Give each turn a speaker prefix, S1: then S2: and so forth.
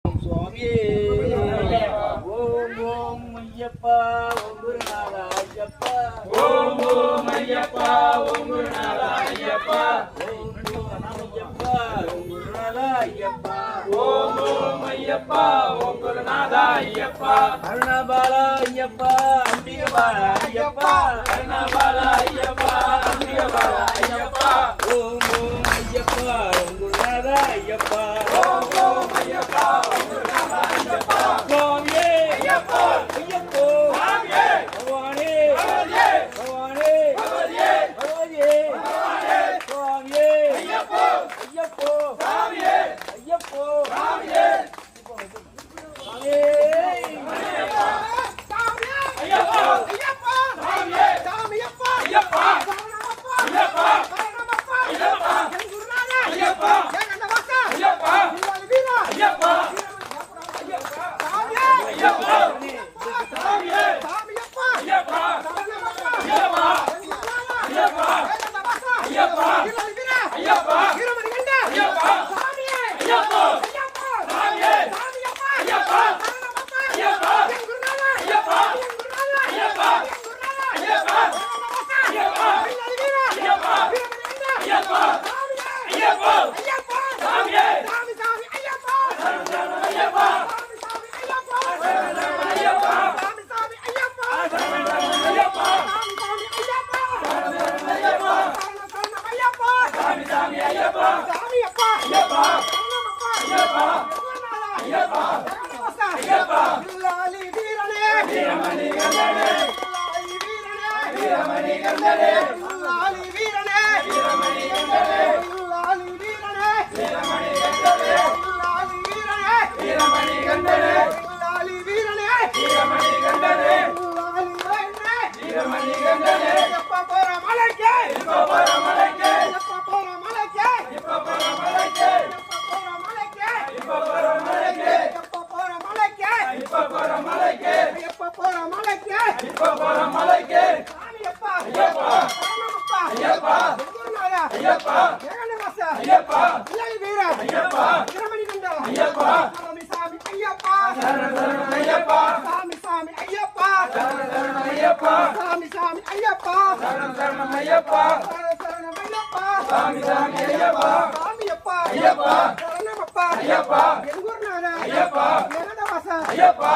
S1: சுவாமியே ஓம் ஓம் ஐயப்பா ஓம் குருநாதா ஐயப்பா
S2: ஓம் ஓம் ஐயப்பா ஓம் குருநாதா ஐயப்பா
S1: ஓம் ஓம் ஐயப்பா ஓம் குருநாதா ஐயப்பா
S2: ஓம் ஓம் ஐயப்பா ஓம் குருநாதா ஐயப்பா
S1: அருணபாலா ஐயப்பா அம்பிகபாலா ஐயப்பா
S2: அருணபாலா ஐயப்பா அம்பிகபாலா ஐயப்பா
S1: ஓம் ஓம் ஐயப்பா ஓம் குருநாதா ஐயப்பா
S2: ஓம் ஓம் ஐயப்பா ஓம் குருநாதா ஐயப்பா
S1: சுவாமியே
S2: ஐயப்பா
S1: ஐயப்போ
S2: சாமியே
S1: பகவானே
S2: பகவதியே
S1: பகவானே
S2: பகவதியே
S1: பகவதியே
S2: பகவானே
S1: சுவாமியே
S2: ஐயப்போ
S1: ஐயப்போ
S2: சாமியே
S1: ஐயப்போ
S2: சாமியே
S1: சுவாமியே
S2: ஐயப்பா சாமியே
S3: சாமியப்பா
S2: ஐயப்பா
S3: சரணமப்பா
S2: ஐயப்பா
S3: சரணமப்பா
S2: ஐயப்பா
S3: என் குருநாதா
S2: ஐயப்பா
S3: ஏகண்டவாசா
S2: ஐயப்பா
S3: நில்லாலி வீரா
S2: ஐயப்பா
S3: சாமியே
S2: ஐயப்பா சாமியே
S3: சாமியப்பா
S2: ஐயப்பா
S3: சரணமப்பா
S2: ஐயப்பா
S3: என் குருநாதா
S2: ஐயப்பா
S3: ஏகண்டவாசா
S2: ஐயப்பா
S3: நில்லாலி வீரா
S2: ஐயப்பா
S3: வீரமணிகண்டா
S2: ஐயப்பா
S3: சாமியே
S2: ஐயப்பா
S3: ஐயப்பா
S2: சாமியே
S3: சாமியப்பா
S2: ஐயப்பா
S3: சரணமப்பா
S2: ஐயப்பா
S3: என் குருநாதா
S2: ஐயப்பா
S3: என் குருநாதா
S2: ஐயப்பா
S3: என் குருநாதா
S2: ஐயப்பா
S3: ஏகண்டவாசா
S2: ஐயப்பா
S3: நில்லாலி வீரா
S2: ஐயப்பா
S3: வீரமணிகண்டா
S2: ஐயப்பா
S3: சாமியே
S2: ஐயப்பா
S3: ஐயப்பா
S2: சாமியே
S3: சாமி சாமி ஐயப்பா
S2: ஐயப்பா
S3: சாமி சாமி ஐயப்பா
S2: ஐயப்பா
S3: சாமி சாமி ஐயப்பா
S2: ஐயப்பா
S3: சாமி சாமி ஐயப்பா
S2: ஐயப்பா
S3: சரண சரண ஐயப்பா
S2: சாமி சாமி ஐயப்பா
S3: சாமி அப்பா
S2: ஐயப்பா
S3: சரணமப்பா
S2: ஐயப்பா
S3: குருநாதா
S2: ஐயப்பா
S3: ஜெகன்மாதா
S2: ஐயப்பா
S3: வில்லாலி வீரனே
S2: வீரமணி கண்டனே
S3: வில்லாலி வீரனே
S2: வீரமணி கண்டனே
S3: வில்லாலி வீரனே
S2: வீரமணி கண்டனே
S3: வில்லாலி வீரனே
S2: வீரமணி கண்டனே
S3: வில்லாலி வீரனே
S2: வீரமணி கண்டனே
S3: வில்லாலி வீரனே
S2: வீரமணி கண்டனே
S3: வில்லாலி வீரனே
S2: வீரமணி கண்டனே
S3: எப்ப போற மலைக்கு
S2: இப்ப போற மலைக்கு
S3: எப்ப போற மலைக்கு
S2: இப்ப போற மலைக்கு
S3: எப்ப போற மலைக்கு
S2: இப்ப போற மலைக்கு
S3: எப்ப போற மலைக்கு
S2: இப்ப போற மலைக்கு
S3: எப்ப போற மலைக்கு
S2: இப்ப போற மலைக்கு
S3: சாமியப்பா
S2: ஐயப்பா
S3: சரணமப்பா
S2: ஐயப்பா
S3: குருநாதா
S2: ஐயப்பா
S3: ஜெகன்மாதா
S2: ஐயப்பா
S3: வில்லாலி வீரா
S2: ஐயப்பா
S3: வீரமணிகண்டா
S2: ஐயப்பா
S3: சாமி சாமி ஐயப்பா
S2: சரண சரண ஐயப்பா
S3: சாமி சாமி ஐயப்பா
S2: சரண சரண ஐயப்பா
S3: சாமி சாமி ஐயப்பா
S2: சரண சரண ஐயப்பா
S3: சரண சரண ஐயப்பா
S2: சாமி சாமி ஐயப்பா
S3: சாமியப்பா
S2: ஐயப்பா
S3: சரணமப்பா
S2: ஐயப்பா
S3: என் குருநாதா
S2: ஐயப்பா
S3: ஜெகன்மாதா
S2: ஐயப்பா